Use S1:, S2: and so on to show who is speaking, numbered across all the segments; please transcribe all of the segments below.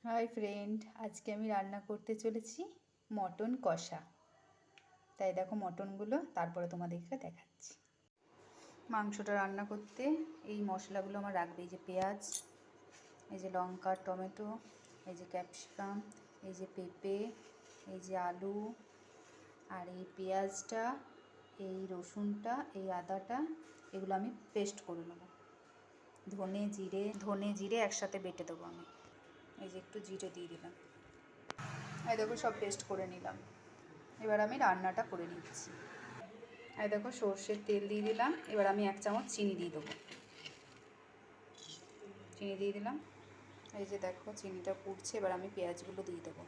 S1: Hi friend, আজকে আমি রান্না করতে চলেছি মটন কষা। তাই দেখো মটনগুলো, তারপরে তোমাদেরকে দেখাচ্ছি। মাংসটা রান্না করতে এই মশলাগুলো আমার রাখবে। এই যে পেঁয়াজ, এই যে লঙ্কা, টমেটো, এই যে ক্যাপসিকাম, এই যে পেঁপে, এই যে আলু, আর এই পেঁয়াজটা, এই রসুনটা, এই আদাটা, এগুলো আমি পেস্ট করে নেবো। ধনে জিরে একসাথে বেটে দেবো আমি। এই যে একটু জিরে দিয়ে দিলাম। এই দেখো সব পেস্ট করে নিলাম। এবার আমি রান্নাটা করে নিচ্ছি। এই দেখো সর্ষের তেল দিয়ে দিলাম। এবার আমি 1 চামচ চিনি দিয়ে দেবো। চিনি দিয়ে দিলাম। এই যে দেখো চিনিটা পুড়ছে। এবার আমি পেঁয়াজগুলো দিয়ে দেবো।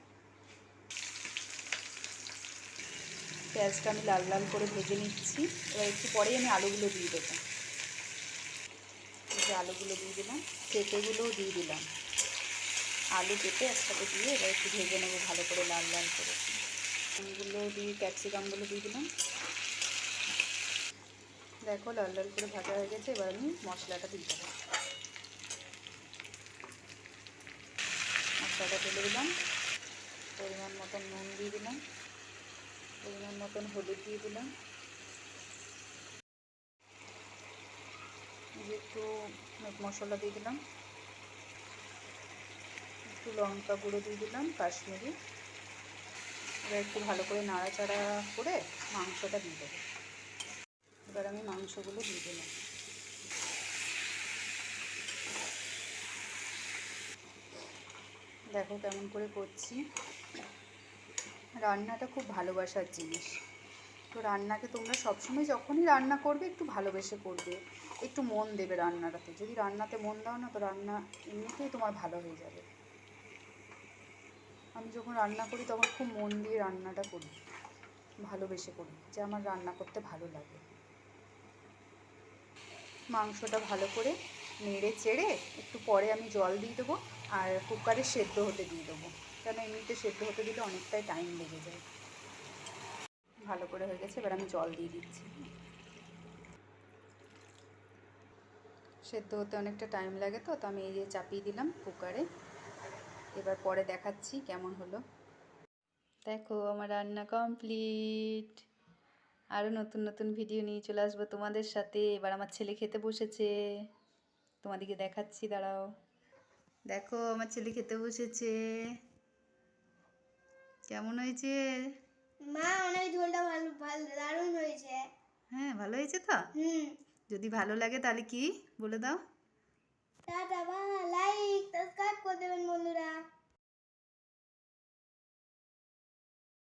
S1: পেঁয়াজটা আমি লাল লাল করে ভেজে নিচ্ছি। এবার একটু পরেই আমি আলুগুলো দিয়ে দেবো। এই যে আলুগুলো দিয়ে দিলাম, পেঁপেগুলোও দিয়ে দিলাম। আলু পেঁপে একসাথে দিয়ে এবার একটু ভেজে নেবো ভালো করে, লাল লাল করে। এগুলো দিয়ে ক্যাপসিকামগুলো দিয়ে দিলাম। দেখো লাল লাল করে ভাজা হয়ে গেছে। এবার আমি মশলাটা দিয়ে দেবো। মশলাটা তুলে দিলাম। পরিমাণ মতন নুন দিয়ে দিলাম, পরিমাণ মতন হলুদ দিয়ে দিলাম, একটু মিট মশলা দিয়ে দিলাম, একটু লঙ্কা গুঁড়ো দিয়ে দিলাম কাশ্মীরি। এবার একটু ভালো করে নাড়াচাড়া করে মাংসটা দিয়ে দেবো। এবার আমি মাংসগুলো দিয়ে দিলাম। দেখো কেমন করে করছি। রান্নাটা খুব ভালোবাসার জিনিস। তো রান্নাকে তোমরা সবসময় যখনই রান্না করবে একটু ভালোবেসে করবে, একটু মন দেবে রান্নাটাতে। যদি রান্নাতে মন দাও না, তো রান্না এমনিতেই তোমার ভালো হয়ে যাবে। আমি যখন রান্না করি তখন খুব মন দিয়ে রান্নাটা করি, ভালোবেসে করি, যে আমার রান্না করতে ভালো লাগে। মাংসটা ভালো করে নেড়ে চেড়ে একটু পরে আমি জল দিয়ে দেবো, আর কুকারে সেদ্ধ হতে দিয়ে দেবো। কেন এমনিতে সেদ্ধ হতে দিলে অনেকটাই টাইম লেগে যায়। ভালো করে হয়ে গেছে। এবার আমি জল দিয়ে দিচ্ছি। সেদ্ধ হতে অনেকটা টাইম লাগে, তো আমি এই যে চাপিয়ে দিলাম কুকারে। এবার পরে দেখাচ্ছি কেমন হলো। দেখো আমার রান্না কমপ্লিট। আরও নতুন নতুন ভিডিও নিয়ে চলে আসবো তোমাদের সাথে। এবার আমার ছেলে খেতে বসেছে, তোমাদেরকে দেখাচ্ছি, দাঁড়াও। দেখো আমার ছেলে খেতে বসেছে। কেমন হয়েছে
S2: মা? অনেক ঝোলটা ভালো ভালো দারুণ হয়েছে।
S1: হ্যাঁ, ভালো হয়েছে তো। যদি ভালো লাগে তাহলে কি বলে দাও।
S2: Tata, by, like, subscribe